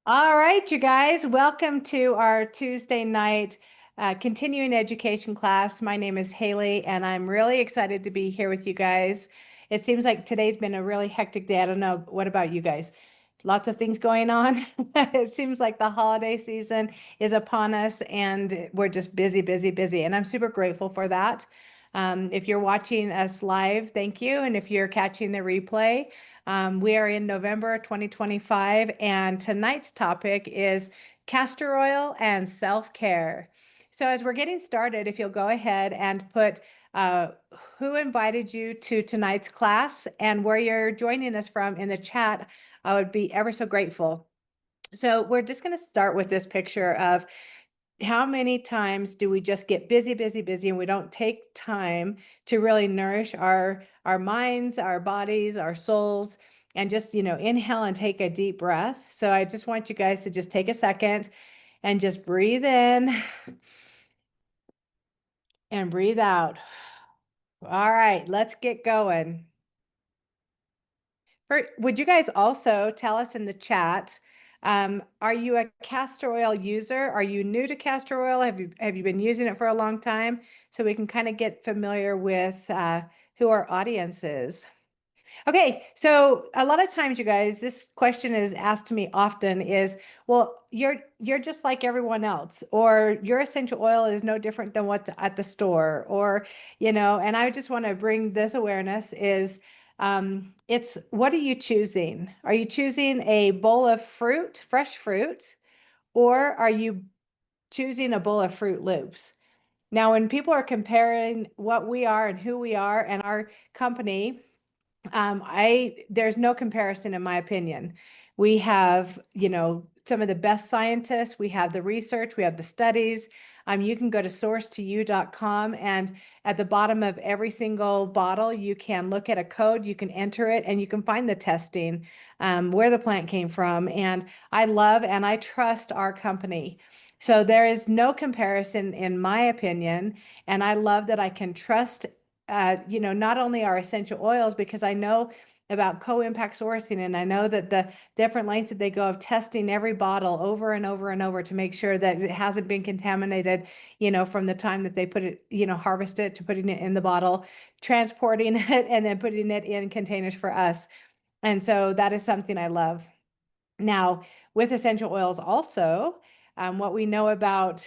All right, you guys, welcome to our Tuesday night continuing education class. My name is Haley, and I'm really excited to be here with you guys. It seems like today's been a really hectic day. I don't know, what about you guys? Lots of things going on. It seems like the holiday season is upon us, and we're just busy, busy, busy. And I'm super grateful for that. If you're watching us live, thank you. And if you're catching the replay, we are in November 2025, and tonight's topic is castor oil and self-care. So as we're getting started, if you'll go ahead and put uh, who invited you to tonight's class and where you're joining us from in the chat, I would be ever so grateful. So we're just going to start with this picture of how many times do we just get busy, busy, busy, and we don't take time to really nourish our minds, our bodies, our souls, and just, inhale and take a deep breath. So I just want you guys to just take a second and just breathe in and breathe out. All right, let's get going. Would you guys also tell us in the chat, are you a castor oil user? Are you new to castor oil? Have you been using it for a long time? So we can kind of get familiar with who our audience is. Okay, so a lot of times, you guys, this question is asked to me often is, well, you're just like everyone else, or your essential oil is no different than what's at the store, or, and I just want to bring this awareness is, it's what are you choosing? Are you choosing a bowl of fruit, fresh fruit, or are you choosing a bowl of Fruit Loops? Now, when people are comparing what we are and who we are and our company, there's no comparison in my opinion. We have, some of the best scientists, we have the research, we have the studies. You can go to source2u.com, and at the bottom of every single bottle, you can look at a code, you can enter it, and you can find the testing, where the plant came from. And I love and I trust our company. So there is no comparison in my opinion. And I love that I can trust not only our essential oils, because I know about co-impact sourcing, and I know that the different lengths that they go of testing every bottle over and over and over to make sure that it hasn't been contaminated, from the time that they put it, harvest it to putting it in the bottle, transporting it, and then putting it in containers for us. And so that is something I love. Now, with essential oils also, what we know about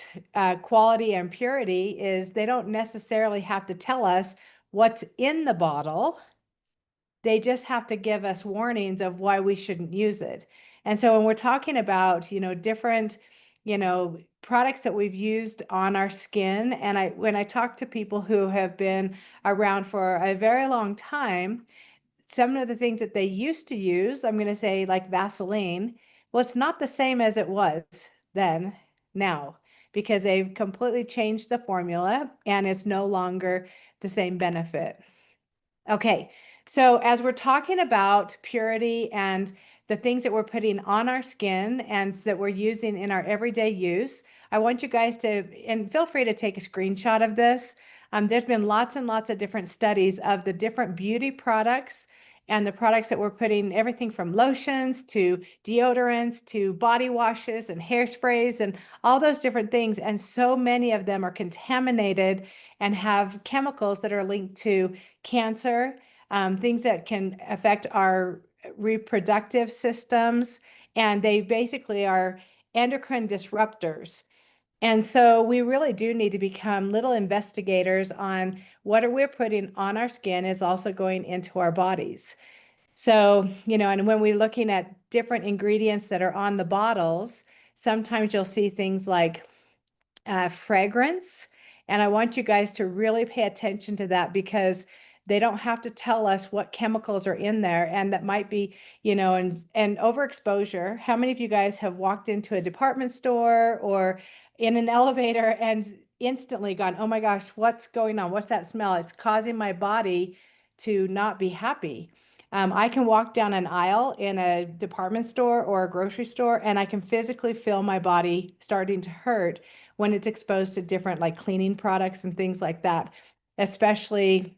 quality and purity is they don't necessarily have to tell us what's in the bottle. They just have to give us warnings of why we shouldn't use it. And so when we're talking about, different, products that we've used on our skin, and when I talk to people who have been around for a very long time, some of the things that they used to use, I'm going to say like Vaseline, well, it's not the same as it was then now, because they've completely changed the formula and it's no longer the same benefit. Okay, so as we're talking about purity and the things that we're putting on our skin and that we're using in our everyday use, I want you guys to, and feel free to take a screenshot of this. There's been lots and lots of different studies of the different beauty products and the products that we're putting, everything from lotions to deodorants to body washes and hairsprays and all those different things. And so many of them are contaminated and have chemicals that are linked to cancer, things that can affect our reproductive systems, and they basically are endocrine disruptors. And so we really do need to become little investigators on what are we putting on our skin is also going into our bodies. So, and when we're looking at different ingredients that are on the bottles, sometimes you'll see things like fragrance. And I want you guys to really pay attention to that, because they don't have to tell us what chemicals are in there. And that might be, and overexposure. How many of you guys have walked into a department store or in an elevator and instantly gone, oh my gosh, what's going on? What's that smell? It's causing my body to not be happy. I can walk down an aisle in a department store or a grocery store, and I can physically feel my body starting to hurt when it's exposed to different like cleaning products and things like that, especially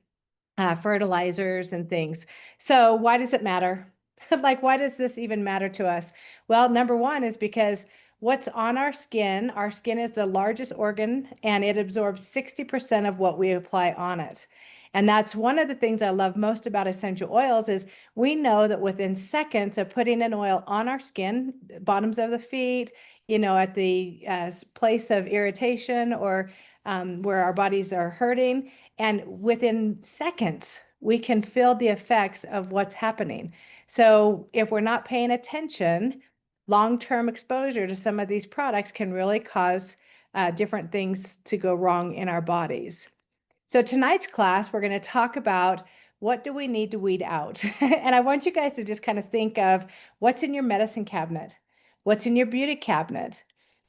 fertilizers and things. So why does it matter? Like, why does this even matter to us? Well, number one is because what's on our skin is the largest organ and it absorbs 60% of what we apply on it. And that's one of the things I love most about essential oils is we know that within seconds of putting an oil on our skin, bottoms of the feet, at the place of irritation or where our bodies are hurting, and within seconds, we can feel the effects of what's happening. So if we're not paying attention, long-term exposure to some of these products can really cause different things to go wrong in our bodies. So tonight's class, we're going to talk about what do we need to weed out? And I want you guys to just kind of think of what's in your medicine cabinet, what's in your beauty cabinet.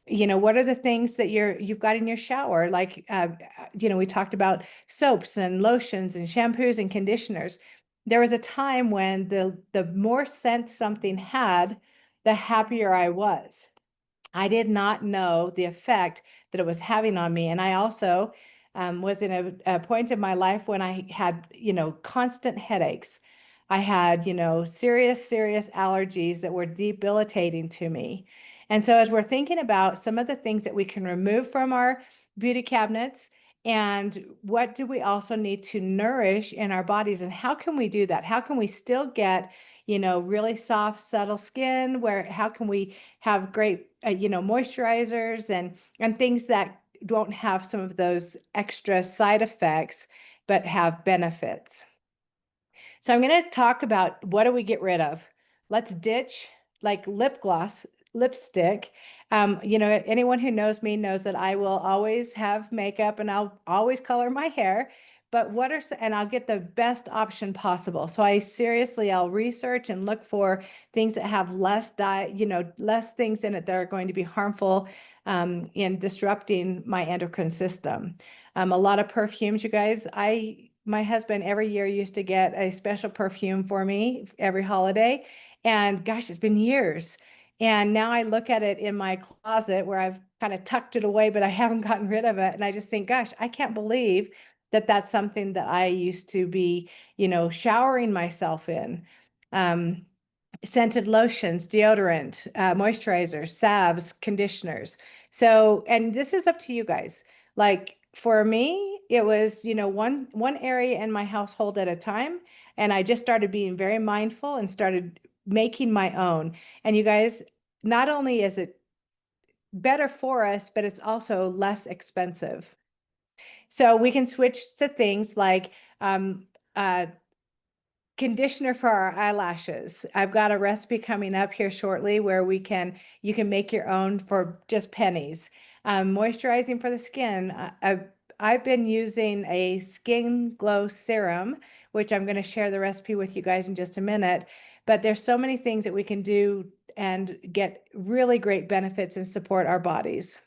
What are the things that you've got in your shower? Like, we talked about soaps and lotions and shampoos and conditioners. There was a time when the more scent something had, the happier I was. I did not know the effect that it was having on me. And I also was in a point in my life when I had, constant headaches. I had, serious, serious allergies that were debilitating to me. And so as we're thinking about some of the things that we can remove from our beauty cabinets, and what do we also need to nourish in our bodies, and how can we do that? How can we still get, really soft, subtle skin? How can we have great, moisturizers and things that don't have some of those extra side effects, but have benefits? So I'm going to talk about what do we get rid of? Let's ditch like lip gloss, lipstick. Anyone who knows me knows that I will always have makeup and I'll always color my hair. But and I'll get the best option possible. So I'll research and look for things that have less things in it that are going to be harmful in disrupting my endocrine system. A lot of perfumes, you guys. My husband every year used to get a special perfume for me every holiday. And gosh, it's been years. And now I look at it in my closet where I've kind of tucked it away, but I haven't gotten rid of it. And I just think, gosh, I can't believe that that's something that I used to be, showering myself in. Um, Scented lotions, deodorant, moisturizers, salves, conditioners. So, and this is up to you guys. Like for me, it was, one area in my household at a time. And I just started being very mindful and started making my own. And you guys, not only is it better for us, but it's also less expensive. So we can switch to things like uh, conditioner for our eyelashes. I've got a recipe coming up here shortly where you can make your own for just pennies. Moisturizing for the skin. I've been using a skin glow serum, which I'm going to share the recipe with you guys in just a minute. But there's so many things that we can do and get really great benefits and support our bodies.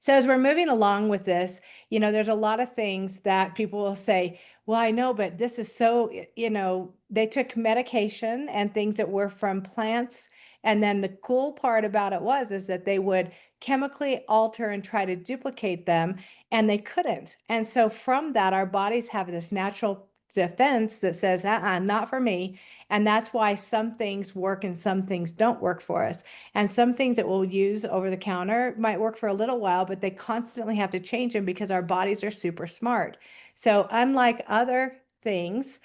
So as we're moving along with this, there's a lot of things that people will say, well, I know, but this is so, they took medication and things that were from plants. And then the cool part about it is that they would chemically alter and try to duplicate them, and they couldn't. And so from that, our bodies have this natural defense that says, not for me. And that's why some things work and some things don't work for us. And some things that we'll use over the counter might work for a little while, but they constantly have to change them because our bodies are super smart. So unlike other things,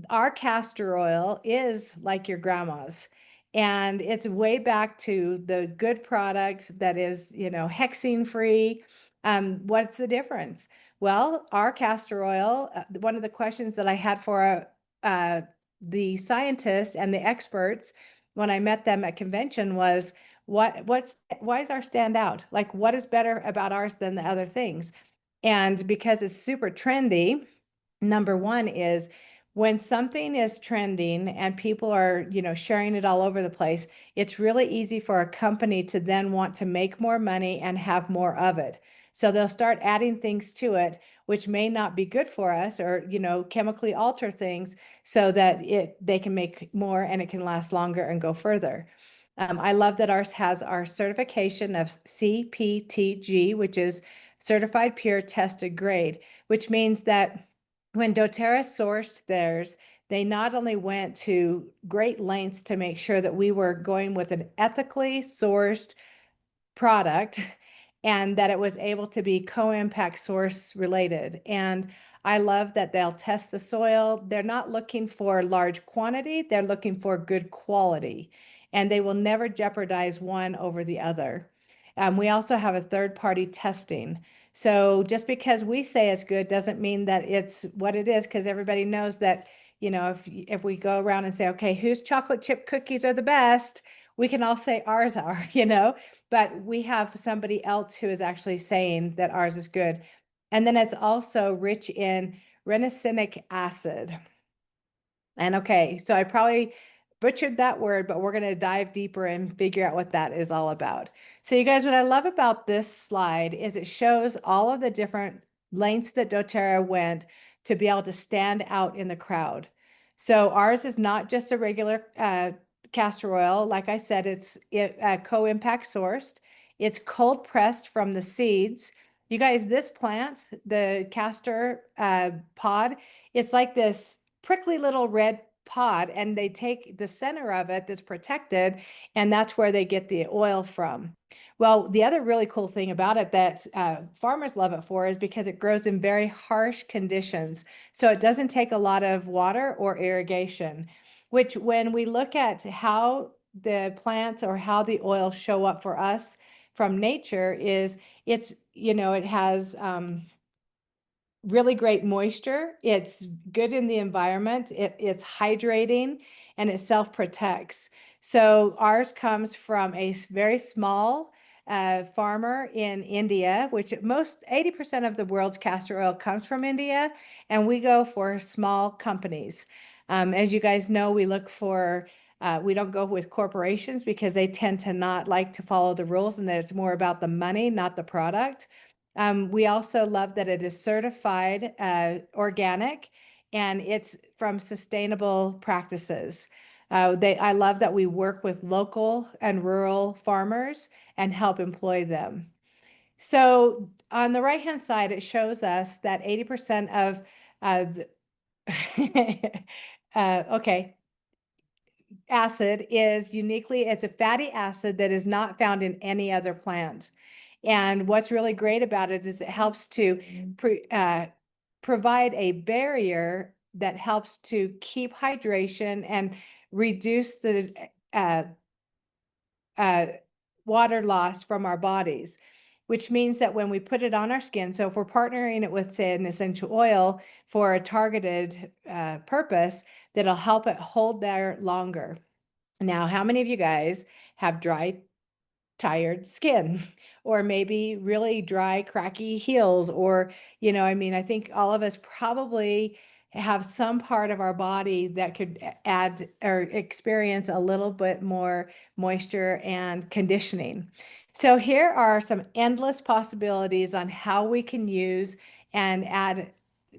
our castor oil is like your grandma's. And it's way back to the good product that is, hexene free. What's the difference? Well, our castor oil, one of the questions that I had for the scientists and the experts when I met them at convention was, why is ours stand out? Like, what is better about ours than the other things? And because it's super trendy, number one is when something is trending and people are, sharing it all over the place, it's really easy for a company to then want to make more money and have more of it. So they'll start adding things to it, which may not be good for us, or, chemically alter things so that they can make more and it can last longer and go further. I love that ours has our certification of CPTG, which is Certified Pure Tested Grade, which means that when doTERRA sourced theirs, they not only went to great lengths to make sure that we were going with an ethically sourced product and that it was able to be co-impact source related. And I love that they'll test the soil. They're not looking for large quantity, they're looking for good quality, and they will never jeopardize one over the other. We also have a third party testing. So just because we say it's good doesn't mean that it's what it is, because everybody knows that, if we go around and say, okay, whose chocolate chip cookies are the best? We can all say ours are, but we have somebody else who is actually saying that ours is good. And then it's also rich in renacinic acid. And okay, so I probably butchered that word, but we're going to dive deeper and figure out what that is all about. So you guys, what I love about this slide is it shows all of the different lengths that doTERRA went to be able to stand out in the crowd. So ours is not just a regular castor oil. Like I said, it's co-impact sourced. It's cold pressed from the seeds. You guys, this plant, the castor pod, it's like this prickly little red pod, and they take the center of it that's protected, and that's where they get the oil from. Well, the other really cool thing about it that farmers love it for is because it grows in very harsh conditions. So it doesn't take a lot of water or irrigation, which when we look at how the plants or how the oils show up for us from nature is it has really great moisture. It's good in the environment. It's hydrating and it self-protects. So ours comes from a very small farmer in India, which 80% of the world's castor oil comes from India, and we go for small companies. As you guys know, we don't go with corporations because they tend to not like to follow the rules, and that it's more about the money, not the product. We also love that it is certified organic, and it's from sustainable practices. I love that we work with local and rural farmers and help employ them. So on the right-hand side, it shows us that 80% of okay, acid is it's a fatty acid that is not found in any other plant. And what's really great about it is it helps to provide a barrier that helps to keep hydration and reduce the uh, uh, water loss from our bodies, which means that when we put it on our skin, so if we're partnering it with, say, an essential oil for a targeted purpose, that'll help it hold there longer. Now, how many of you guys have dry, tired skin or maybe really dry, cracky heels? Or, I think all of us probably have some part of our body that could add or experience a little bit more moisture and conditioning. So here are some endless possibilities on how we can use and add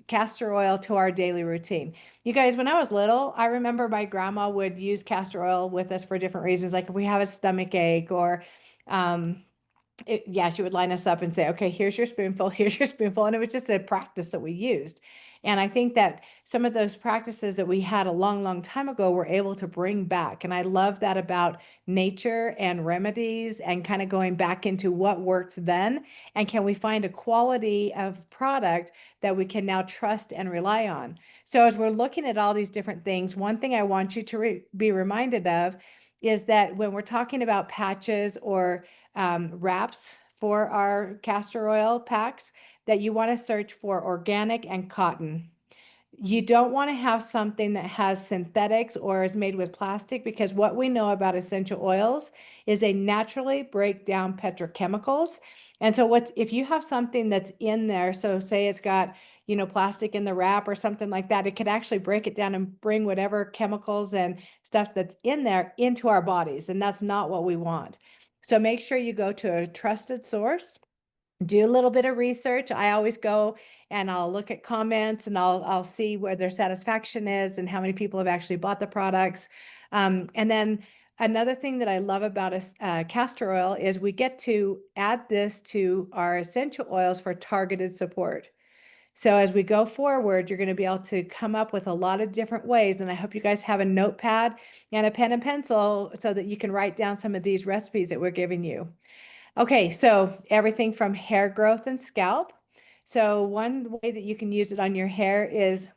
castor oil to our daily routine. You guys, when I was little, I remember my grandma would use castor oil with us for different reasons. Like if we have a stomach ache or, she would line us up and say, okay, here's your spoonful, here's your spoonful. And it was just a practice that we used. And I think that some of those practices that we had a long, long time ago, we're able to bring back. And I love that about nature and remedies and kind of going back into what worked then. And can we find a quality of product that we can now trust and rely on? So as we're looking at all these different things, one thing I want you to be reminded of is that when we're talking about patches or wraps for our castor oil packs, that you want to search for organic and cotton. You don't want to have something that has synthetics or is made with plastic, because what we know about essential oils is they naturally break down petrochemicals. And so if you have something that's in there, so say it's got, plastic in the wrap or something like that, it could actually break it down and bring whatever chemicals and stuff that's in there into our bodies. And that's not what we want. So make sure you go to a trusted source. Do a little bit of research. I always go and I'll look at comments and I'll see where their satisfaction is and how many people have actually bought the products. And then another thing that I love about castor oil is we get to add this to our essential oils for targeted support. So as we go forward, you're going to be able to come up with a lot of different ways. And I hope you guys have a notepad and a pen and pencil so that you can write down some of these recipes that we're giving you. Okay, so everything from hair growth and scalp. So one way that you can use it on your hair is,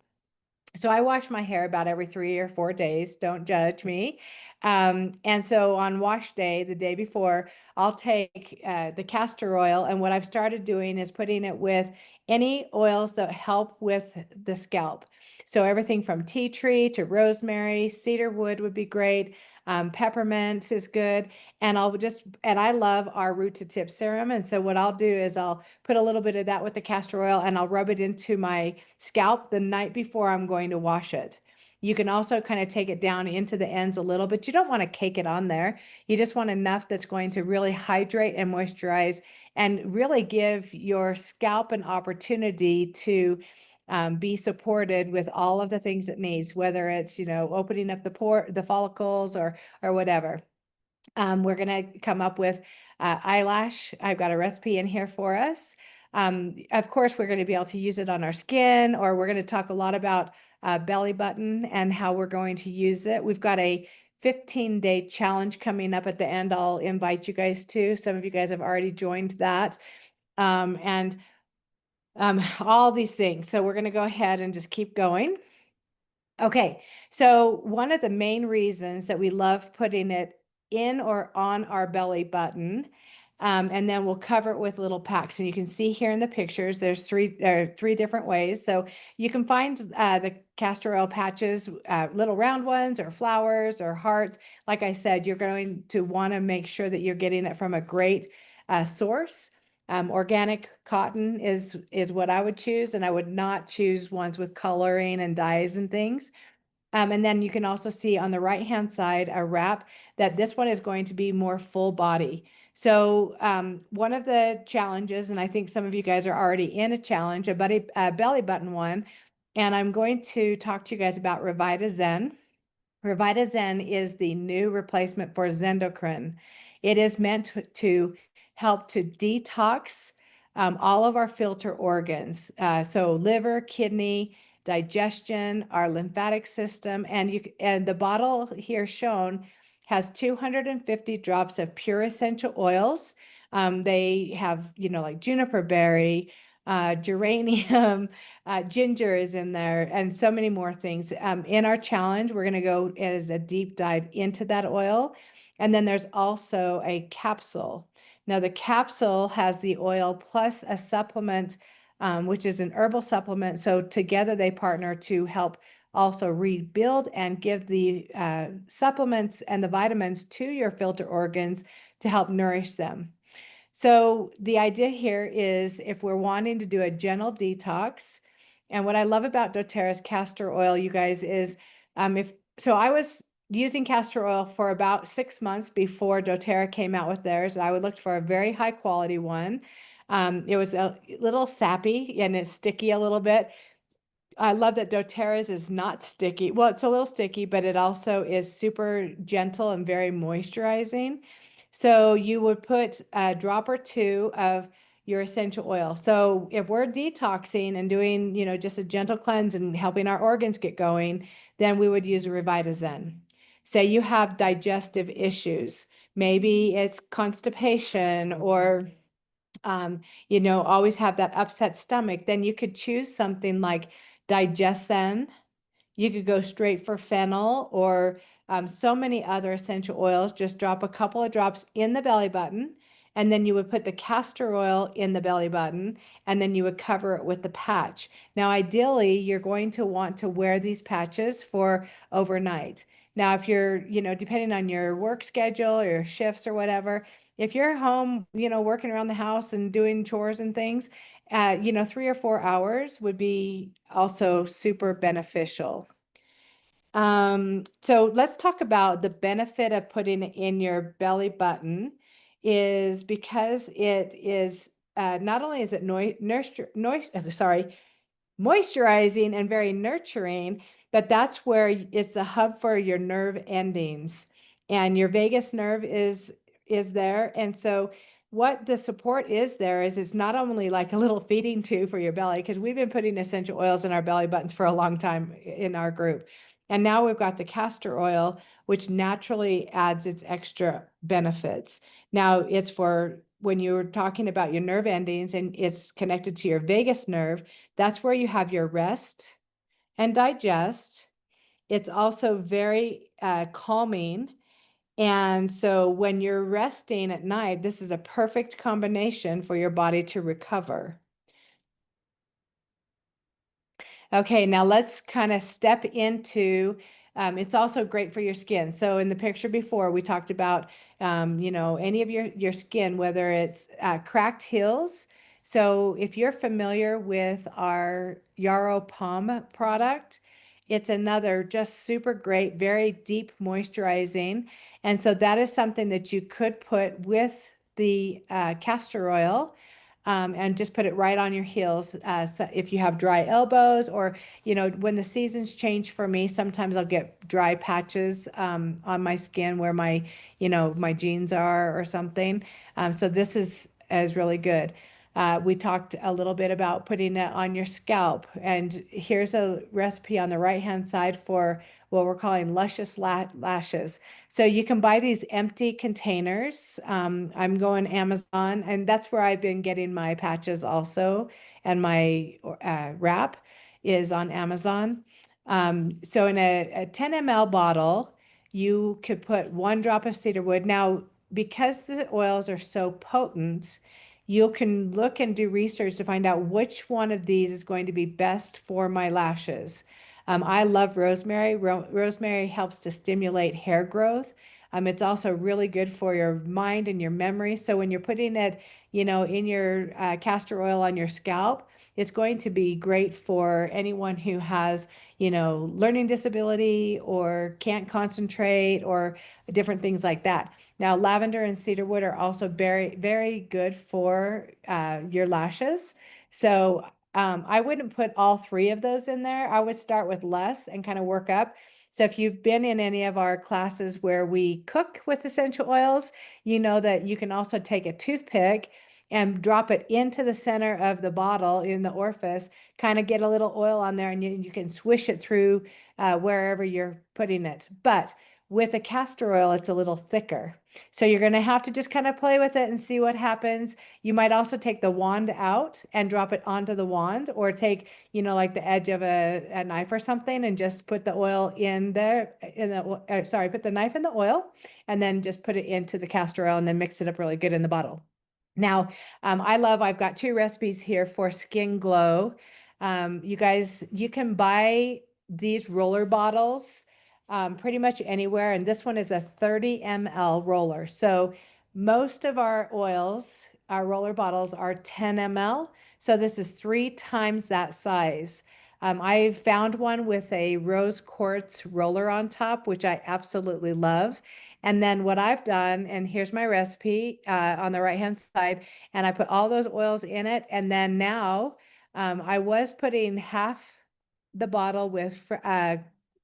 so I wash my hair about every 3 or 4 days. Don't judge me. And so on wash day, the day before, I'll take the castor oil. And what I've started doing is putting it with any oils that help with the scalp. So everything from tea tree to rosemary, cedar wood would be great. Peppermint is good. And I love our root to tip serum. And so what I'll do is I'll put a little bit of that with the castor oil and I'll rub it into my scalp the night before I'm going to wash it. You can also kind of take it down into the ends a little, but you don't want to cake it on there. You just want enough that's going to really hydrate and moisturize and really give your scalp an opportunity to be supported with all of the things it needs, whether it's, opening up the follicles or whatever. We're going to come up with eyelash. I've got a recipe in here for us. Of course, we're going to be able to use it on our skin, or we're going to talk a lot about belly button and how we're going to use it. We've got a 15-day challenge coming up at the end. I'll invite you guys to. Some of you guys have already joined that. And all these things. So we're going to go ahead and just keep going. Okay, so one of the main reasons that we love putting it in or on our belly button, and then we'll cover it with little packs. And you can see here in the pictures, there are three different ways. So you can find the castor oil patches, little round ones or flowers or hearts. Like I said, you're going to want to make sure that you're getting it from a great source. Organic cotton is what I would choose, and I would not choose ones with coloring and dyes and things. And then you can also see on the right-hand side a wrap that this one is going to be more full body. So one of the challenges, and I think some of you guys are already in a challenge, a belly button one, and I'm going to talk to you guys about Revita Zen. Revita Zen is the new replacement for Zendocrine. It is meant to help to detox all of our filter organs. So liver, kidney, digestion, our lymphatic system, and the bottle here shown has 250 drops of pure essential oils. They have, like juniper berry, geranium, ginger is in there, and so many more things. In our challenge, we're going to go as a deep dive into that oil. And then there's also a capsule. Now, the capsule has the oil plus a supplement, which is an herbal supplement. So together they partner to help also rebuild and give the supplements and the vitamins to your filter organs to help nourish them. So the idea here is if we're wanting to do a gentle detox, and what I love about doTERRA's castor oil, you guys, is I was using castor oil for about 6 months before doTERRA came out with theirs. I would look for a very high quality one. It was a little sappy and it's sticky a little bit. I love that doTERRA's is not sticky. Well, it's a little sticky, but it also is super gentle and very moisturizing. So you would put a drop or two of your essential oil. So if we're detoxing and doing, just a gentle cleanse and helping our organs get going, then we would use a Revita Zen. Say you have digestive issues, maybe it's constipation or always have that upset stomach, then you could choose something like DigestZen. You could go straight for fennel or so many other essential oils. Just drop a couple of drops in the belly button, and then you would put the castor oil in the belly button, and then you would cover it with the patch. Now, ideally, you're going to want to wear these patches for overnight. Now, if you're, depending on your work schedule or your shifts or whatever, if you're home, working around the house and doing chores and things, 3 or 4 hours would be also super beneficial. So let's talk about the benefit of putting it in your belly button is because it is not only is it moisturizing and very nurturing, but that's where it's the hub for your nerve endings, and your vagus nerve is there, and so what the support is there is it's not only like a little feeding tube for your belly, because we've been putting essential oils in our belly buttons for a long time in our group. And now we've got the castor oil, which naturally adds its extra benefits. Now it's for when you're talking about your nerve endings and it's connected to your vagus nerve, that's where you have your rest and digest. It's also very calming. And so when you're resting at night, this is a perfect combination for your body to recover. Okay, now let's kind of step into, it's also great for your skin. So in the picture before, we talked about, any of your skin, whether it's cracked heels. So if you're familiar with our Yarrow Palm product, it's another just super great, very deep moisturizing. And so that is something that you could put with the castor oil and just put it right on your heels. So if you have dry elbows or, when the seasons change for me, sometimes I'll get dry patches on my skin where my jeans are or something. So this is really good. We talked a little bit about putting it on your scalp, and here's a recipe on the right-hand side for what we're calling luscious lashes. So you can buy these empty containers. I'm going Amazon, and that's where I've been getting my patches also, and my wrap is on Amazon. So in a 10 ml bottle, you could put 1 drop of cedarwood. Now, because the oils are so potent, you can look and do research to find out which one of these is going to be best for my lashes. I love rosemary. Rosemary helps to stimulate hair growth. It's also really good for your mind and your memory. So when you're putting it, in your castor oil on your scalp, it's going to be great for anyone who has, learning disability or can't concentrate or different things like that. Now, lavender and cedarwood are also very, very good for your lashes. So I wouldn't put all 3 of those in there. I would start with less and kind of work up. So if you've been in any of our classes where we cook with essential oils, you know that you can also take a toothpick and drop it into the center of the bottle in the orifice, kind of get a little oil on there, and you can swish it through wherever you're putting it. But with a castor oil, it's a little thicker. So you're going to have to just kind of play with it and see what happens. You might also take the wand out and drop it onto the wand, or take, like the edge of a knife or something, and just put the oil in there, put the knife in the oil, and then just put it into the castor oil and then mix it up really good in the bottle. Now, I've got 2 recipes here for skin glow. You guys, you can buy these roller bottles pretty much anywhere. And this one is a 30 ml roller. So most of our oils, our roller bottles are 10 ml. So this is 3 times that size. I found one with a rose quartz roller on top, which I absolutely love. And then what I've done, and here's my recipe on the right-hand side, and I put all those oils in it. And then now I was putting half the bottle with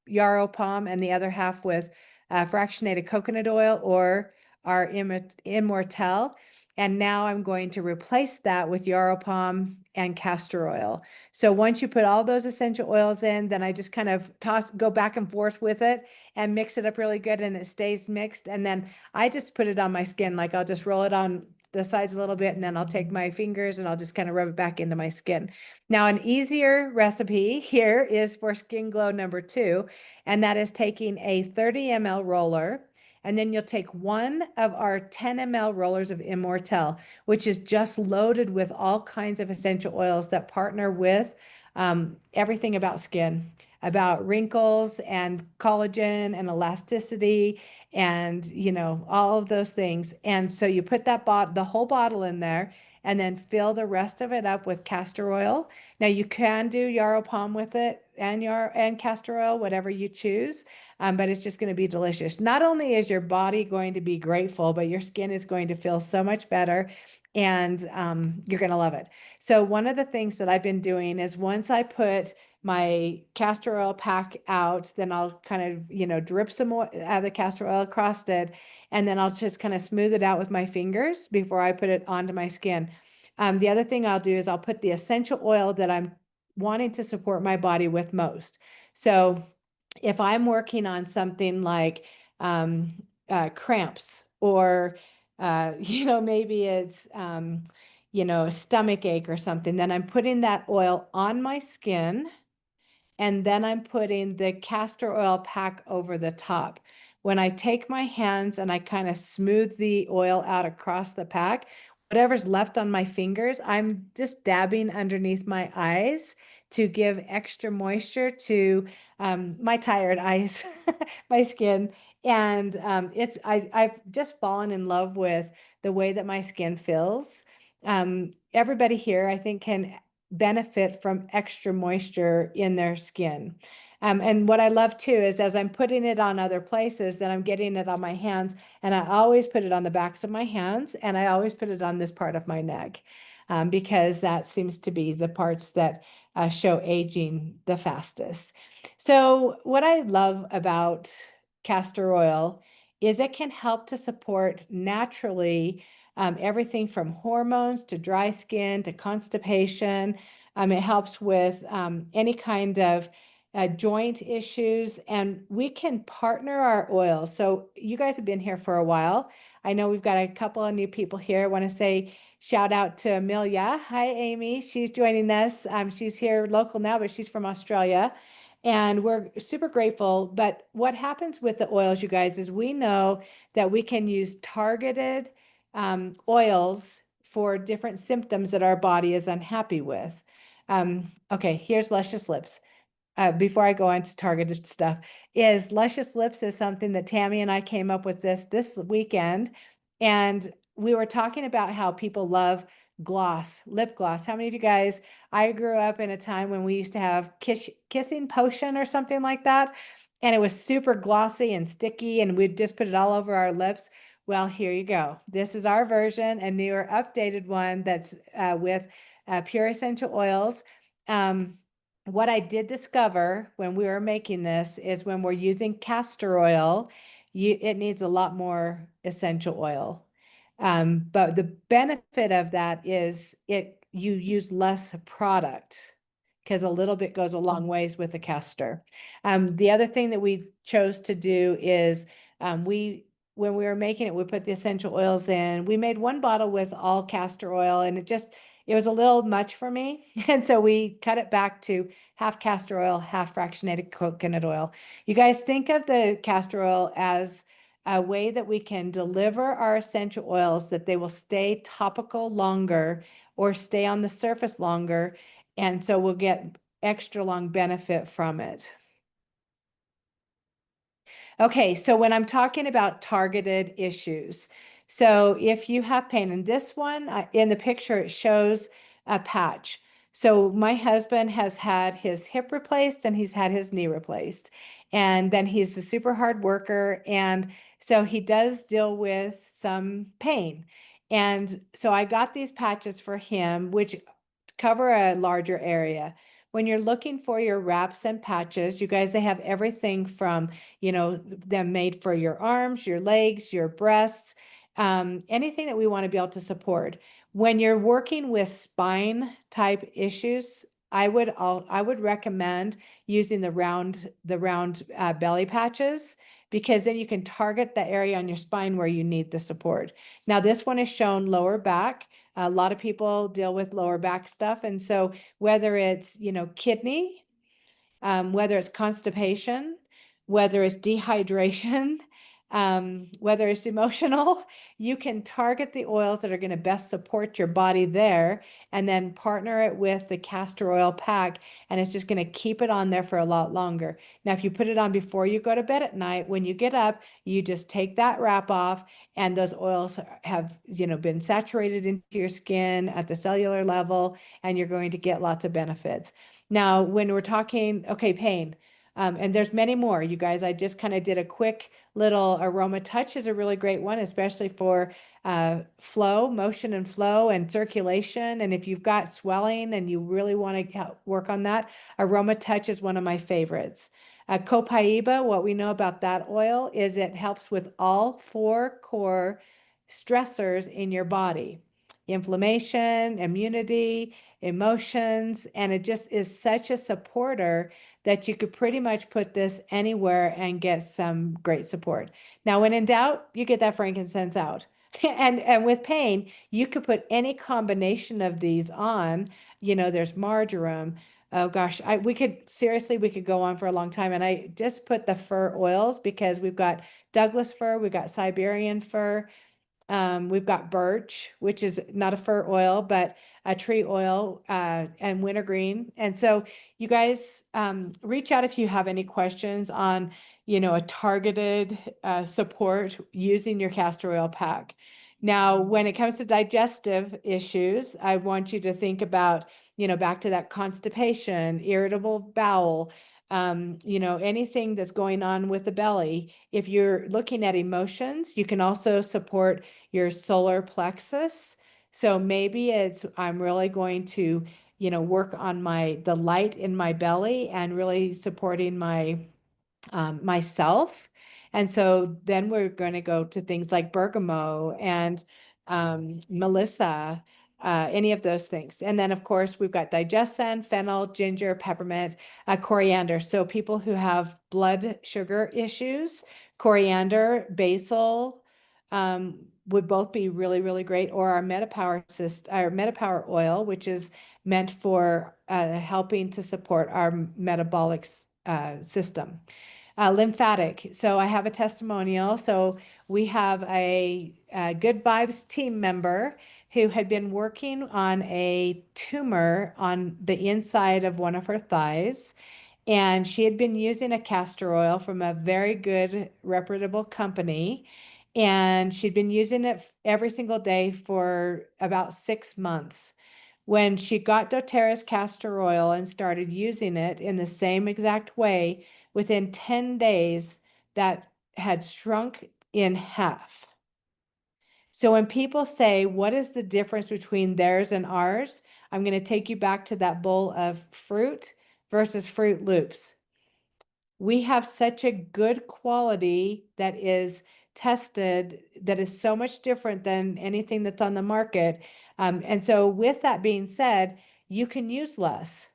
yarrow palm and the other half with fractionated coconut oil or our Immortelle. And now I'm going to replace that with yarrow palm and castor oil. So once you put all those essential oils in, then I just kind of go back and forth with it and mix it up really good, and it stays mixed. And then I just put it on my skin. Like I'll just roll it on the sides a little bit, and then I'll take my fingers and I'll just kind of rub it back into my skin. Now, an easier recipe here is for skin glow number 2, and that is taking a 30 ml roller, and then you'll take one of our 10 ml rollers of Immortelle, which is just loaded with all kinds of essential oils that partner with everything about skin, about wrinkles and collagen and elasticity and, all of those things. And so you put the whole bottle in there, and then fill the rest of it up with castor oil. Now you can do yarrow palm with it and castor oil, whatever you choose, but it's just going to be delicious. Not only is your body going to be grateful, but your skin is going to feel so much better, and you're going to love it. So one of the things that I've been doing is once I put my castor oil pack out, then I'll kind of, drip some oil, the castor oil across it, and then I'll just kind of smooth it out with my fingers before I put it onto my skin. The other thing I'll do is I'll put the essential oil that I'm wanting to support my body with most. So if I'm working on something like cramps, or maybe it's stomach ache or something, then I'm putting that oil on my skin, and then I'm putting the castor oil pack over the top. When I take my hands and I kind of smooth the oil out across the pack, whatever's left on my fingers, I'm just dabbing underneath my eyes to give extra moisture to my tired eyes, my skin. And I've just fallen in love with the way that my skin feels. Everybody here, I think, can benefit from extra moisture in their skin. And what I love too is, as I'm putting it on other places, then I'm getting it on my hands, and I always put it on the backs of my hands, and I always put it on this part of my neck, because that seems to be the parts that show aging the fastest. So what I love about castor oil is it can help to support naturally everything from hormones to dry skin to constipation. It helps with any kind of joint issues, and we can partner our oils. So you guys have been here for a while. I know we've got a couple of new people here. I want to say shout out to Amelia. Hi, Amy. She's joining us. She's here local now, but she's from Australia. And we're super grateful. But what happens with the oils, you guys, is we know that we can use targeted oils for different symptoms that our body is unhappy with. Okay, here's Luscious Lips. Before I go on to targeted stuff, is Luscious Lips is something that Tammy and I came up with this weekend. And we were talking about how people love gloss, lip gloss. How many of you guys, I grew up in a time when we used to have kissing potion or something like that. And it was super glossy and sticky, and we'd just put it all over our lips. Well, here you go. This is our version, a newer, updated one that's with pure essential oils. What I did discover when we were making this is when we're using castor oil, it needs a lot more essential oil. But the benefit of that is you use less product, because a little bit goes a long ways with the castor. The other thing that we chose to do is when we were making it, we put the essential oils in. We made one bottle with all castor oil, and it was a little much for me. And so we cut it back to half castor oil, half fractionated coconut oil. You guys think of the castor oil as a way that we can deliver our essential oils, that they will stay topical longer or stay on the surface longer. And so we'll get extra long benefit from it. Okay, so when I'm talking about targeted issues, so if you have pain, and this one in the picture, it shows a patch. So my husband has had his hip replaced and he's had his knee replaced. And then he's a super hard worker. And so he does deal with some pain. And so I got these patches for him, which cover a larger area. When you're looking for your wraps and patches, you guys, they have everything from, them made for your arms, your legs, your breasts, anything that we want to be able to support. When you're working with spine type issues, I would recommend using the round belly patches, because then you can target the area on your spine where you need the support. Now, this one is shown lower back. A lot of people deal with lower back stuff. And so whether it's, kidney, whether it's constipation, whether it's dehydration, whether it's emotional, you can target the oils that are going to best support your body there, and then partner it with the castor oil pack, and it's just going to keep it on there for a lot longer. Now, if you put it on before you go to bed at night, when you get up, you just take that wrap off, and those oils have, been saturated into your skin at the cellular level, and you're going to get lots of benefits. Now, when we're talking, okay, pain, And there's many more, you guys. I just kind of did a quick little aroma touch is a really great one, especially for flow, motion and flow and circulation. And if you've got swelling and you really want to work on that, aroma touch is one of my favorites. Copaiba, what we know about that oil is it helps with all four core stressors in your body: inflammation, immunity, emotions, and it just is such a supporter that you could pretty much put this anywhere and get some great support. Now, when in doubt, you get that frankincense out. And with pain, you could put any combination of these on. There's marjoram. Oh gosh, we could go on for a long time. And I just put the fir oils because we've got Douglas fir, we've got Siberian fir, we've got birch, which is not a fir oil, but a tree oil, and wintergreen. And so you guys, reach out if you have any questions on, a targeted support using your castor oil pack. Now, when it comes to digestive issues, I want you to think about, back to that constipation, irritable bowel, anything that's going on with the belly. If you're looking at emotions, you can also support your solar plexus. So maybe I'm really going to, work on the light in my belly and really supporting myself. And so then we're going to go to things like bergamot and melissa, any of those things. And then, of course, we've got digestion, fennel, ginger, peppermint, coriander. So people who have blood sugar issues, coriander, basil, would both be really, really great. Or our MetaPower oil, which is meant for helping to support our metabolic system. Lymphatic. So I have a testimonial. So we have a Good Vibes team member who had been working on a tumor on the inside of one of her thighs. And she had been using a castor oil from a very good, reputable company. And she'd been using it every single day for about 6 months. When she got doTERRA's castor oil and started using it in the same exact way, within 10 days, that had shrunk in half. So when people say, what is the difference between theirs and ours? I'm going to take you back to that bowl of fruit versus Fruit Loops. We have such a good quality that is tested, that is so much different than anything that's on the market. And so with that being said, you can use less.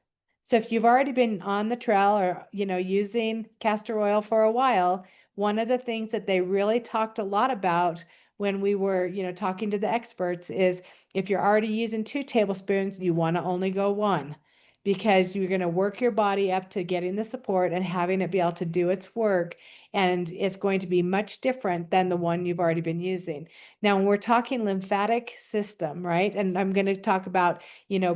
So if you've already been on the trail or, using castor oil for a while, one of the things that they really talked a lot about when we were, talking to the experts is if you're already using 2 tablespoons, you want to only go 1, because you're going to work your body up to getting the support and having it be able to do its work. And it's going to be much different than the one you've already been using. Now, when we're talking lymphatic system, right? And I'm going to talk about,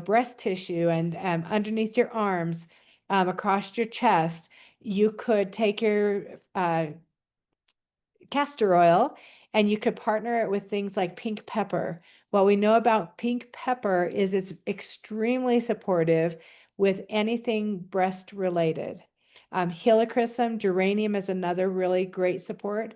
breast tissue and underneath your arms, across your chest, you could take your castor oil and you could partner it with things like pink pepper. What we know about pink pepper is it's extremely supportive with anything breast related. Helichrysum, geranium is another really great support.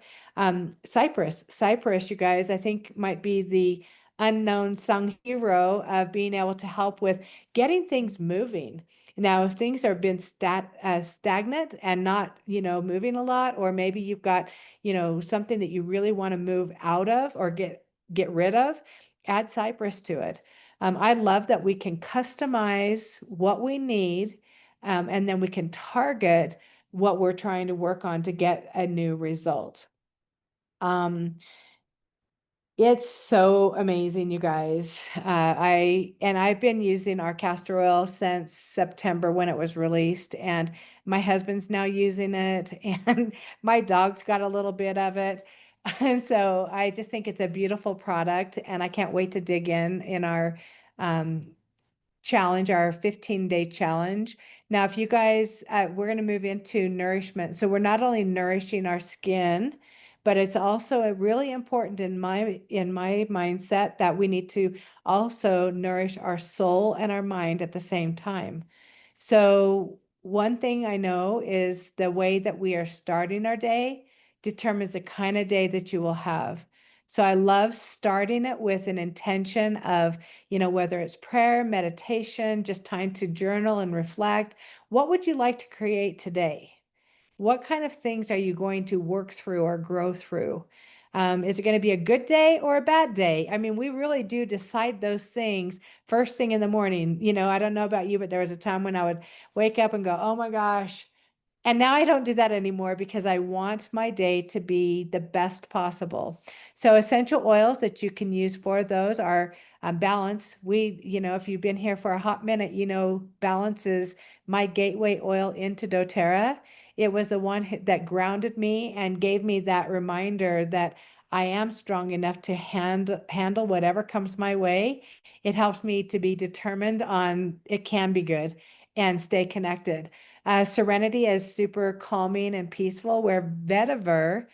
Cypress, you guys, I think might be the unknown sung hero of being able to help with getting things moving. Now, if things are been stagnant and not, moving a lot, or maybe you've got, something that you really want to move out of or get rid of, add cypress to it. I love that we can customize what we need, and then we can target what we're trying to work on to get a new result. It's so amazing, you guys. I've been using our castor oil since September when it was released, and my husband's now using it, and my dog's got a little bit of it. And so I just think it's a beautiful product, and I can't wait to dig in our um, challenge, our 15-day challenge. Now, if you guys, we're going to move into nourishment. So we're not only nourishing our skin, but it's also really important in my mindset that we need to also nourish our soul and our mind at the same time. So one thing I know is the way that we are starting our day determines the kind of day that you will have. So I love starting it with an intention of, whether it's prayer, meditation, just time to journal and reflect. What would you like to create today? What kind of things are you going to work through or grow through? Is it going to be a good day or a bad day? I mean, we really do decide those things first thing in the morning. I don't know about you, but there was a time when I would wake up and go, oh my gosh, and now I don't do that anymore because I want my day to be the best possible. So essential oils that you can use for those are Balance. If you've been here for a hot minute, Balance is my gateway oil into doTERRA. It was the one that grounded me and gave me that reminder that I am strong enough to handle whatever comes my way. It helps me to be determined on it can be good and stay connected. Serenity is super calming and peaceful, where vetiver,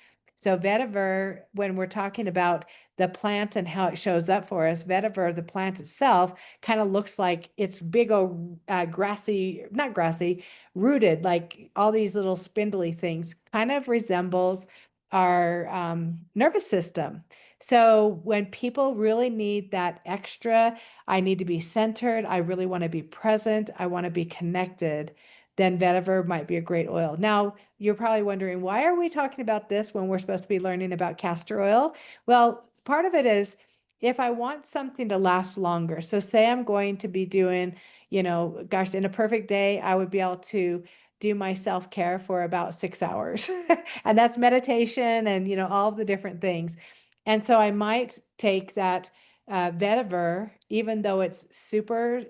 when we're talking about the plant and how it shows up for us, vetiver, the plant itself, kind of looks like it's big old grassy, not grassy, rooted, like all these little spindly things, kind of resembles our nervous system. So when people really need that extra, I need to be centered, I really want to be present, I want to be connected, then vetiver might be a great oil. Now, you're probably wondering, why are we talking about this when we're supposed to be learning about castor oil? Well, part of it is if I want something to last longer. So say I'm going to be doing, gosh, in a perfect day, I would be able to do my self-care for about 6 hours. And that's meditation and, all the different things. And so I might take that vetiver, even though it's super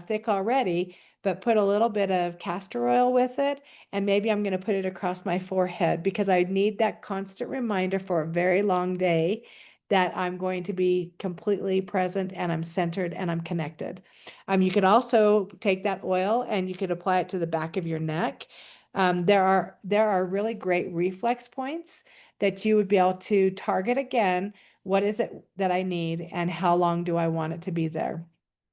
thick already, but put a little bit of castor oil with it. And maybe I'm going to put it across my forehead because I need that constant reminder for a very long day that I'm going to be completely present and I'm centered and I'm connected. You could also take that oil and you could apply it to the back of your neck. There are really great reflex points that you would be able to target again. What is it that I need and how long do I want it to be there?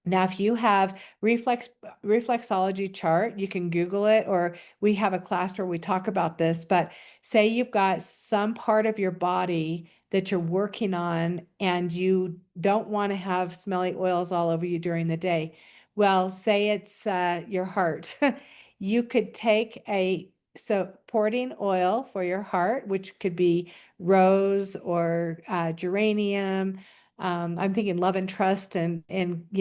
Now, if you have reflexology chart, you can Google it, or we have a class where we talk about this, but say you've got some part of your body that you're working on and you don't want to have smelly oils all over you during the day. Well, say it's your heart. You could take a supporting oil for your heart, which could be rose or geranium. I'm thinking love and trust and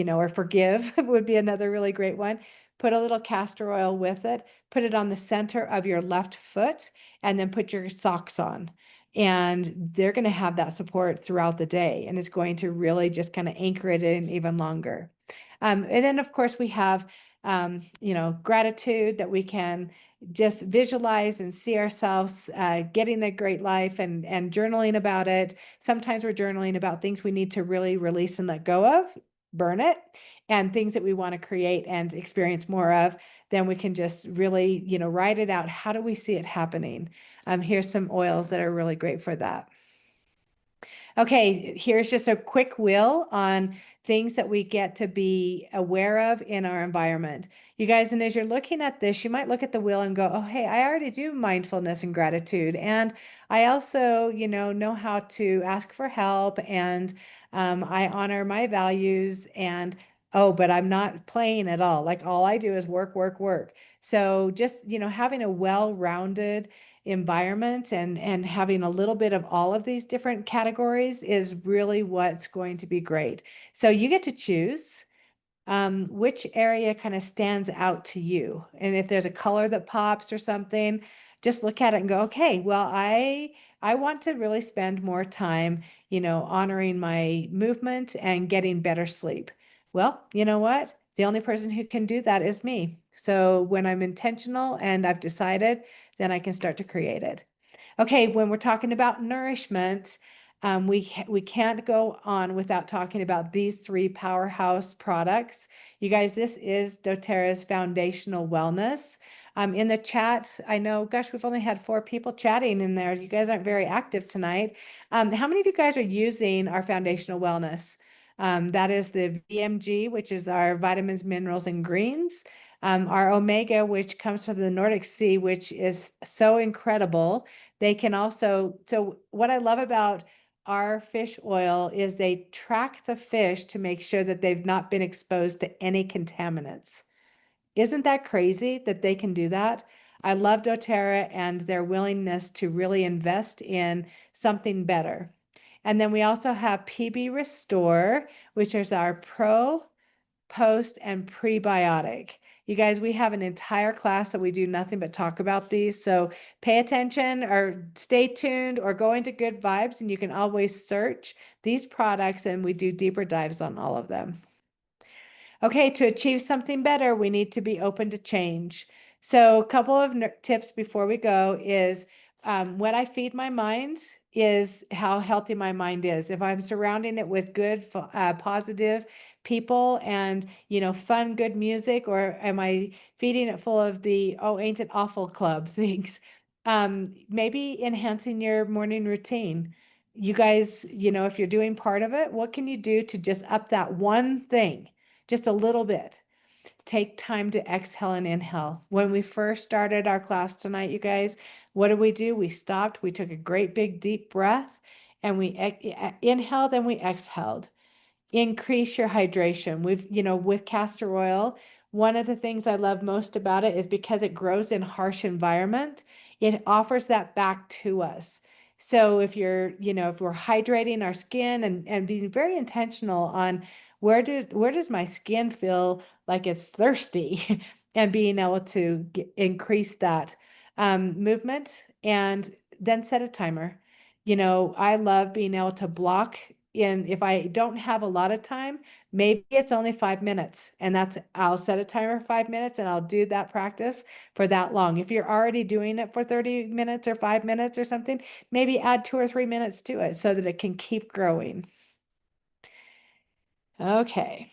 or forgive would be another really great one. Put a little castor oil with it, put it on the center of your left foot, and then put your socks on. And they're going to have that support throughout the day. And it's going to really just kind of anchor it in even longer. And then, of course, we have, gratitude that we can just visualize and see ourselves getting a great life and journaling about it. Sometimes we're journaling about things we need to really release and let go of, burn it, and things that we want to create and experience more of. Then we can just really, write it out. How do we see it happening? Here's some oils that are really great for that. Okay, here's just a quick wheel on things that we get to be aware of in our environment. You guys, and as you're looking at this, you might look at the wheel and go, oh, hey, I already do mindfulness and gratitude. And I also, know how to ask for help and I honor my values and oh, but I'm not playing at all. Like all I do is work, work, work. So just, having a well-rounded environment and having a little bit of all of these different categories is really what's going to be great. So you get to choose which area kind of stands out to you. And if there's a color that pops or something, just look at it and go, okay, well, I want to really spend more time, honoring my movement and getting better sleep. Well, you know what? The only person who can do that is me. So when I'm intentional and I've decided, then I can start to create it. Okay, when we're talking about nourishment, we can't go on without talking about these three powerhouse products. You guys, this is doTERRA's foundational wellness. In the chat, I know, gosh, we've only had 4 people chatting in there. You guys aren't very active tonight. How many of you guys are using our foundational wellness? That is the VMG, which is our vitamins, minerals, and greens. Our omega, which comes from the Nordic Sea, which is so incredible. They can also, so what I love about our fish oil is they track the fish to make sure that they've not been exposed to any contaminants. Isn't that crazy that they can do that? I love doTERRA and their willingness to really invest in something better. And then we also have PB Restore, which is our pro, post, and prebiotic. You guys, we have an entire class that we do nothing but talk about these. So pay attention or stay tuned or go into Good Vibes, and you can always search these products and we do deeper dives on all of them. Okay, to achieve something better, we need to be open to change. So a couple of tips before we go is what I feed my mind is how healthy my mind is. If I'm surrounding it with good, positive people and, fun, good music, or am I feeding it full of the, oh, ain't it awful club things? Maybe enhancing your morning routine. You guys, if you're doing part of it, what can you do to just up that one thing? Just a little bit. Take time to exhale and inhale. When we first started our class tonight, you guys, what did we do? We stopped, we took a great big deep breath, and we inhaled and we exhaled. Increase your hydration. With castor oil, one of the things I love most about it is because it grows in harsh environment, it offers that back to us. So if if we're hydrating our skin and being very intentional on where does my skin feel like it's thirsty and being able to increase that movement and then set a timer. I love being able to block in if I don't have a lot of time, maybe it's only 5 minutes and I'll set a timer for 5 minutes and I'll do that practice for that long. If you're already doing it for 30 minutes or 5 minutes or something, maybe add 2 or 3 minutes to it so that it can keep growing. Okay.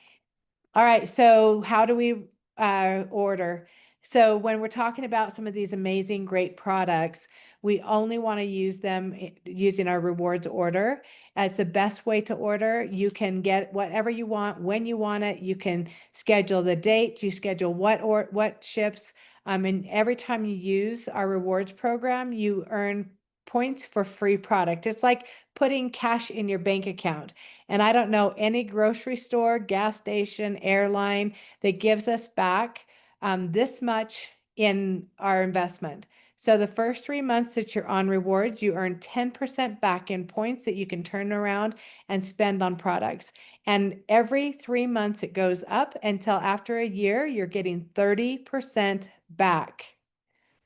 All right, so how do we order? So when we're talking about some of these amazing, great products, we only want to use them using our rewards order. As the best way to order. You can get whatever you want, when you want it. You can schedule the date, you schedule what ships. And every time you use our rewards program, you earn points for free product. It's like putting cash in your bank account. And I don't know any grocery store, gas station, airline that gives us back this much in our investment. So the first 3 months that you're on rewards, you earn 10% back in points that you can turn around and spend on products. And every 3 months it goes up until after a year, you're getting 30% back.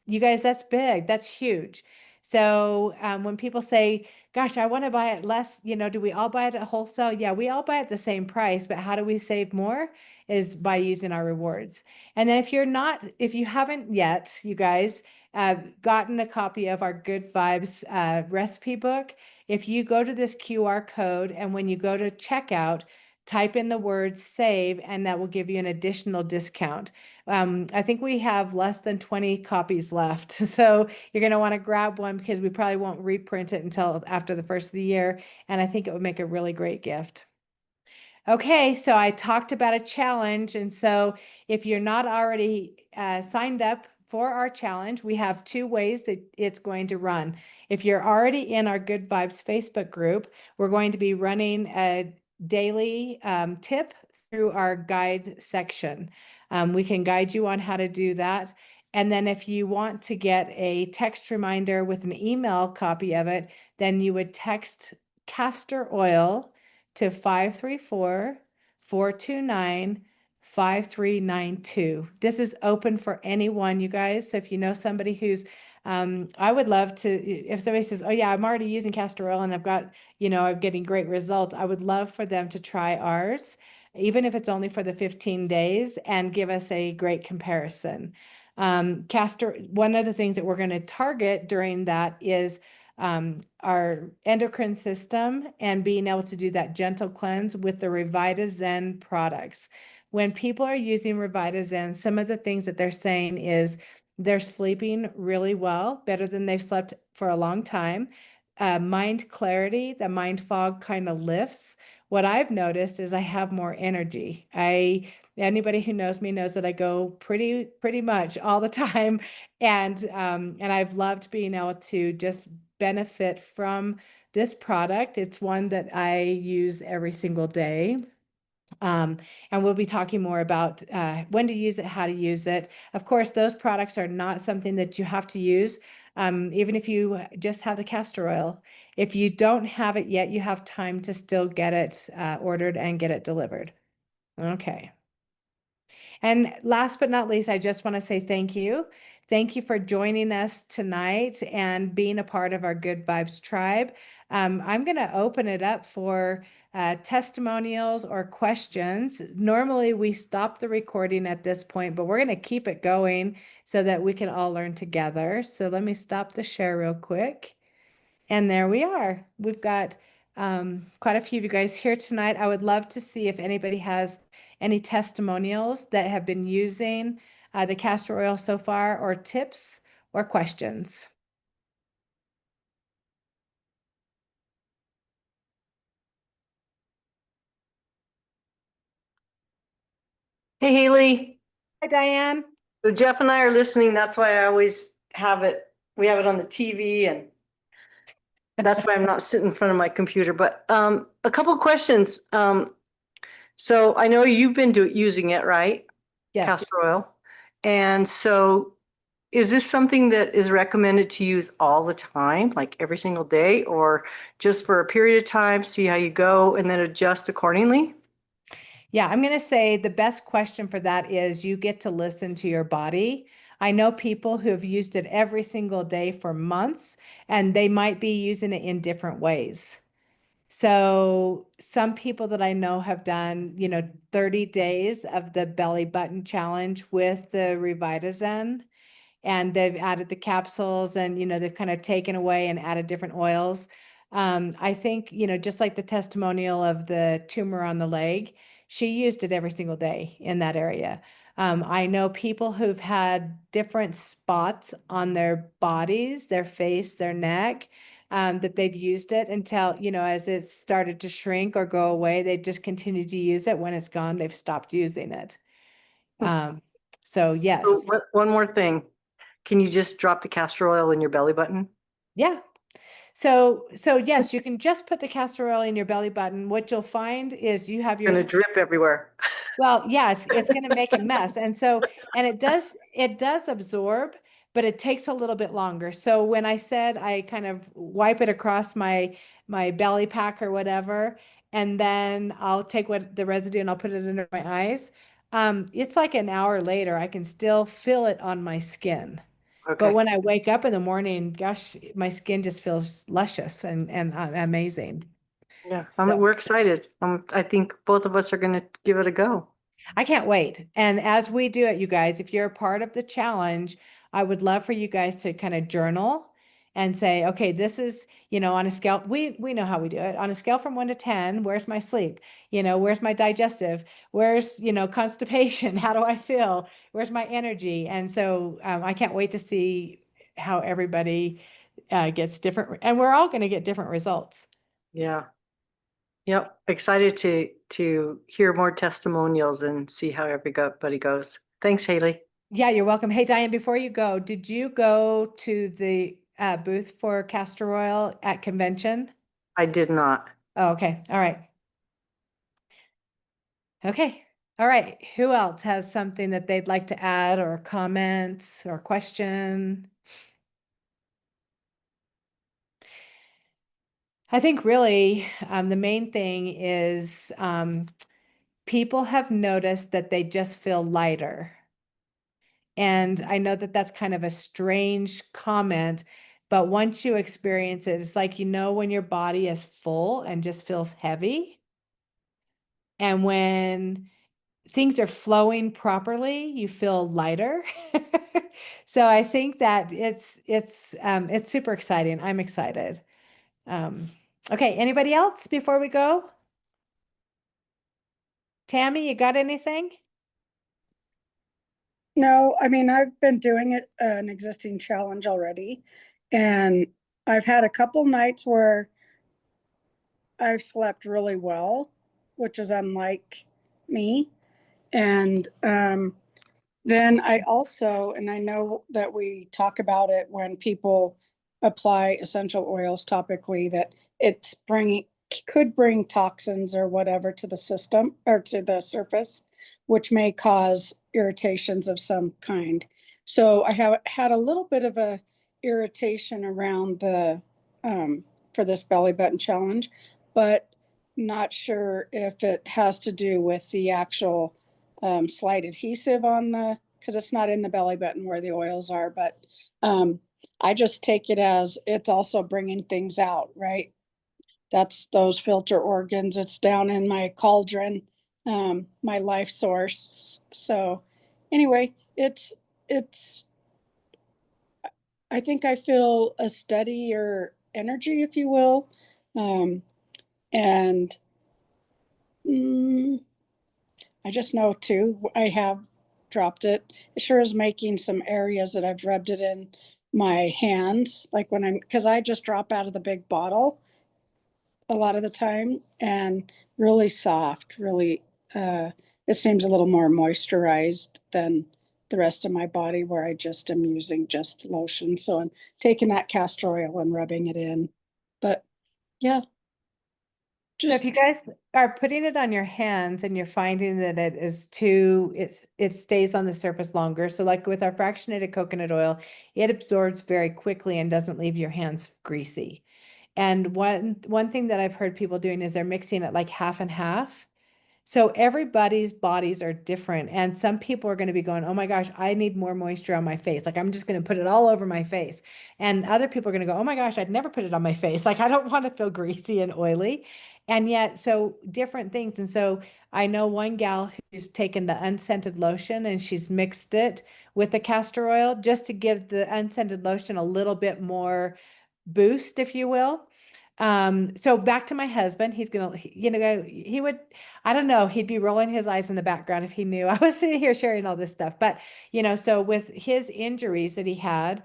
You guys, that's big. That's huge. So when people say, gosh, I want to buy it less, do we all buy it at wholesale? Yeah, we all buy it at the same price, but how do we save more is by using our rewards. And then if you haven't yet, you guys, gotten a copy of our Good Vibes recipe book, if you go to this QR code and when you go to checkout, type in the word save, and that will give you an additional discount. I think we have less than 20 copies left. So you're going to want to grab one because we probably won't reprint it until after the first of the year. And I think it would make a really great gift. Okay, so I talked about a challenge. And so if you're not already signed up for our challenge, we have 2 ways that it's going to run. If you're already in our Good Vibes Facebook group, we're going to be running a daily tip through our guide section. We can guide you on how to do that. And then if you want to get a text reminder with an email copy of it, then you would text Castor Oil to 534-429-5392. This is open for anyone, you guys. So if you know somebody who's, I would love to, if somebody says, oh yeah, I'm already using castor oil and I've got, I'm getting great results. I would love for them to try ours, even if it's only for the 15 days and give us a great comparison. One of the things that we're going to target during that is our endocrine system and being able to do that gentle cleanse with the Revita products. When people are using Revita some of the things that they're saying is they're sleeping really well, better than they've slept for a long time. Mind clarity, the mind fog kind of lifts. What I've noticed is I have more energy. Anybody who knows me knows that I go pretty much all the time, and I've loved being able to just benefit from this product. It's one that I use every single day. Um, and we'll be talking more about when to use it, how to use it. Of course, those products are not something that you have to use, even if you just have the castor oil. If you don't have it yet, you have time to still get it ordered and get it delivered. Okay. And last but not least, I just want to say thank you. Thank you for joining us tonight and being a part of our Good Vibes tribe. I'm going to open it up for testimonials or questions. Normally, we stop the recording at this point, but we're going to keep it going so that we can all learn together. So let me stop the share real quick. And there we are. We've got quite a few of you guys here tonight. I would love to see if anybody has any testimonials that have been using the castor oil so far, or tips or questions. Hey, Haley. Hi, Diane. So Jeff and I are listening. That's why I always have it. We have it on the TV, and that's why I'm not sitting in front of my computer. But a couple questions. So I know you've been using it, right? Yes. Castor oil. And so is this something that is recommended to use all the time, like every single day, or just for a period of time, see how you go, and then adjust accordingly? Yeah, I'm going to say the best question for that is you get to listen to your body. I know people who have used it every single day for months, and they might be using it in different ways. So some people that I know have done, 30 days of the belly button challenge with the Revitazen, and they've added the capsules, and they've kind of taken away and added different oils. I think, just like the testimonial of the tumor on the leg, she used it every single day in that area. I know people who've had different spots on their bodies, their face, their neck, that they've used it until, as it started to shrink or go away, they just continued to use it. When it's gone, they've stopped using it. Um, so So yes. one more thing. Can you just drop the castor oil in your belly button? Yeah. So yes, you can just put the castor oil in your belly button. What you'll find is you have your, Gonna drip everywhere. well, yeah, it's going to make a mess. And it does absorb, but it takes a little bit longer. So when I said I kind of wipe it across my belly pack or whatever, and then I'll take what the residue and I'll put it under my eyes. It's like an hour later, I can still feel it on my skin. But Okay. when I wake up in the morning, gosh, my skin just feels luscious and amazing. Yeah, So we're excited. I think both of us are going to give it a go. I can't wait. And as we do it, you guys, if you're a part of the challenge, I would love for you guys to kind of journal and say, okay, this is, on a scale, we know how we do it. On a scale from 1 to 10, where's my sleep? Where's my digestive? Where's, constipation? How do I feel? Where's my energy? And so I can't wait to see how everybody gets different, and we're all going to get different results. Yeah. Yep. Excited to hear more testimonials and see how everybody goes. Thanks, Haley. Yeah, you're welcome. Hey, Diane, before you go, did you go to the booth for castor oil at convention? I did not. Oh, okay. All right. Okay. All right. Who else has something that they'd like to add, or comments or question? I think really the main thing is people have noticed that they just feel lighter. And I know that that's kind of a strange comment, but once you experience it, it's like, when your body is full and just feels heavy. And when things are flowing properly, you feel lighter. So I think that it's super exciting. I'm excited. Um, okay, anybody else before we go? Tammy, you got anything? No, I mean, I've been doing it, an existing challenge already, and I've had a couple nights where I've slept really well, which is unlike me. And then I also, and I know that we talk about it when people apply essential oils topically, that it's bringing, could bring toxins or whatever to the system or to the surface, which may cause irritations of some kind. So I have had a little bit of a irritation around the for this belly button challenge, but not sure if it has to do with the actual slide adhesive on the, because it's not in the belly button where the oils are, but I just take it as it's also bringing things out, right? That's those filter organs. It's down in my cauldron, my life source. So anyway, it's, I think I feel a steadier energy, if you will. And mm, I just know too, I have dropped it. It sure is making some areas that I've rubbed it in my hands, like when I'm, because I just drop out of the big bottle a lot of the time, and really soft, really, it seems a little more moisturized than the rest of my body where I just am using just lotion. So I'm taking that castor oil and rubbing it in. But yeah, So if you just guys are putting it on your hands and you're finding that it is too, it stays on the surface longer. So like with our fractionated coconut oil, it absorbs very quickly and doesn't leave your hands greasy. And one thing that I've heard people doing is they're mixing it like half and half. So everybody's bodies are different. And some people are going to be going, oh my gosh, I need more moisture on my face. Like I'm just going to put it all over my face. And other people are going to go, oh my gosh, I'd never put it on my face. Like I don't want to feel greasy and oily. And yet, so different things. And so I know one gal who's taken the unscented lotion and she's mixed it with the castor oil just to give the unscented lotion a little bit more boost, if you will. So back to my husband, he's gonna, he would, I don't know, he'd be rolling his eyes in the background if he knew I was sitting here sharing all this stuff. But, so with his injuries that he had,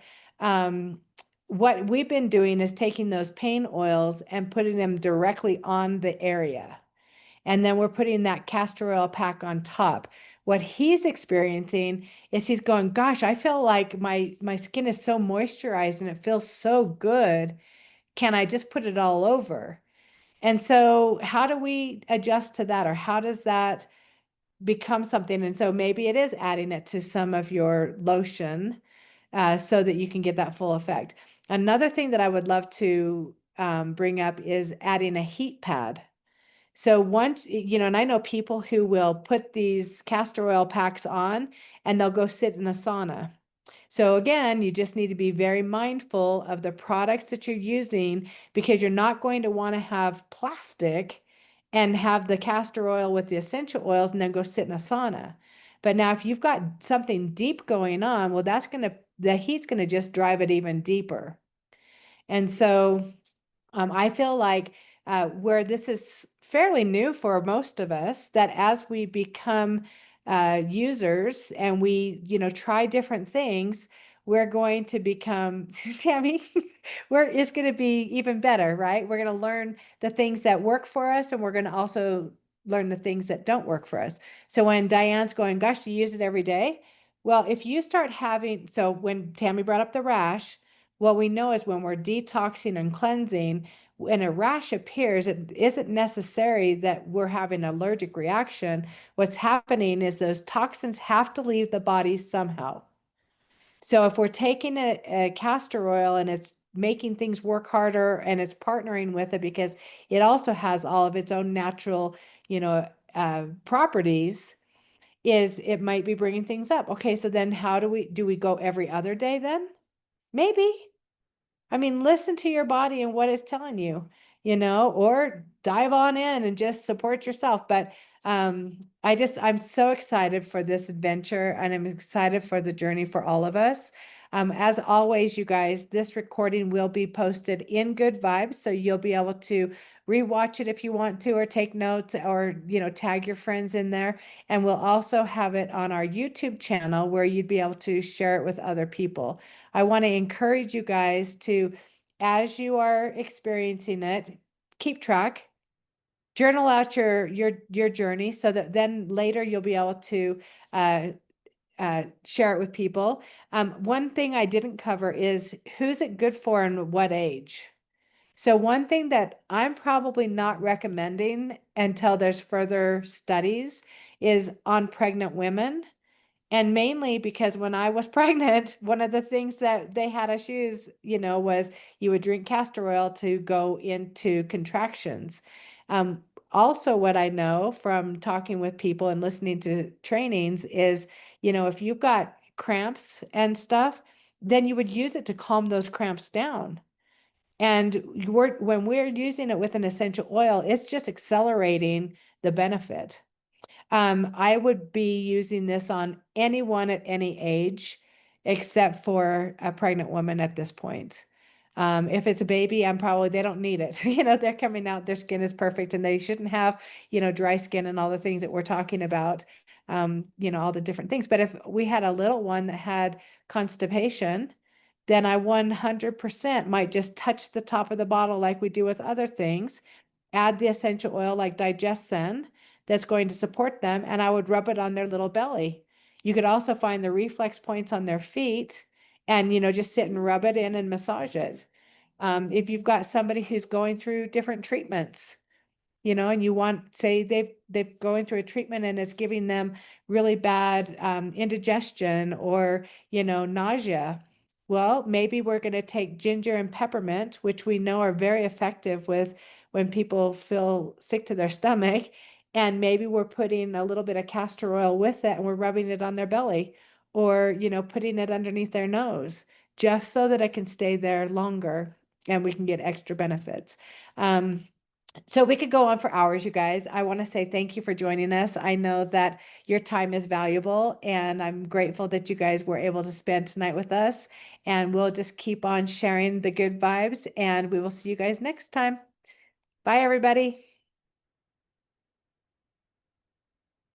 what we've been doing is taking those pain oils and putting them directly on the area. And then we're putting that castor oil pack on top. What he's experiencing is he's going, gosh, I feel like my skin is so moisturized and it feels so good. Can I just put it all over? And so how do we adjust to that, or how does that become something? And so maybe it is adding it to some of your lotion so that you can get that full effect. Another thing that I would love to bring up is adding a heat pad. So once, and I know people who will put these castor oil packs on and they'll go sit in a sauna. So again, you just need to be very mindful of the products that you're using because you're not going to want to have plastic and have the castor oil with the essential oils and then go sit in a sauna. But now if you've got something deep going on, well, the heat's going to just drive it even deeper. And so I feel like where this is fairly new for most of us, that as we become users and we, try different things, we're going to become, Tammy, it's going to be even better, right? We're going to learn the things that work for us, and we're going to also learn the things that don't work for us. So when Diane's going, gosh, do you use it every day? Well, if you start having, so when Tammy brought up the rash, what we know is when we're detoxing and cleansing, when a rash appears, it isn't necessary that we're having an allergic reaction. What's happening is those toxins have to leave the body somehow. So if we're taking a castor oil and it's making things work harder and it's partnering with it because it also has all of its own natural, properties, is it might be bringing things up. Okay, so then how do we go every other day then? Maybe. I mean, listen to your body and what it's telling you, or dive on in and just support yourself. But I'm so excited for this adventure and I'm excited for the journey for all of us. As always, you guys, this recording will be posted in Good Vibes, so you'll be able to rewatch it if you want to, or take notes, or, tag your friends in there. And we'll also have it on our YouTube channel where you'd be able to share it with other people. I want to encourage you guys to, as you are experiencing it, keep track, journal out your journey so that then later you'll be able to share it with people. One thing I didn't cover is who's it good for and what age. So one thing that I'm probably not recommending until there's further studies is on pregnant women. And mainly because when I was pregnant, one of the things that they had us use, was you would drink castor oil to go into contractions. Um, Also, what I know from talking with people and listening to trainings is, if you've got cramps and stuff, then you would use it to calm those cramps down. And when we're using it with an essential oil, it's just accelerating the benefit. I would be using this on anyone at any age, except for a pregnant woman at this point. If it's a baby, they don't need it. They're coming out, their skin is perfect and they shouldn't have, dry skin and all the things that we're talking about, all the different things. But if we had a little one that had constipation, then I 100% might just touch the top of the bottle like we do with other things, add the essential oil like Digestin that's going to support them, and I would rub it on their little belly. You could also find the reflex points on their feet and, just sit and rub it in and massage it. If you've got somebody who's going through different treatments, and you want, say they've going through a treatment and it's giving them really bad indigestion or, nausea. Well, maybe we're going to take ginger and peppermint, which we know are very effective with when people feel sick to their stomach. And maybe we're putting a little bit of castor oil with it and we're rubbing it on their belly or, putting it underneath their nose just so that it can stay there longer and we can get extra benefits. So we could go on for hours, you guys. I want to say thank you for joining us. I know that your time is valuable, and I'm grateful that you guys were able to spend tonight with us. And we'll just keep on sharing the good vibes, and we will see you guys next time. Bye, everybody.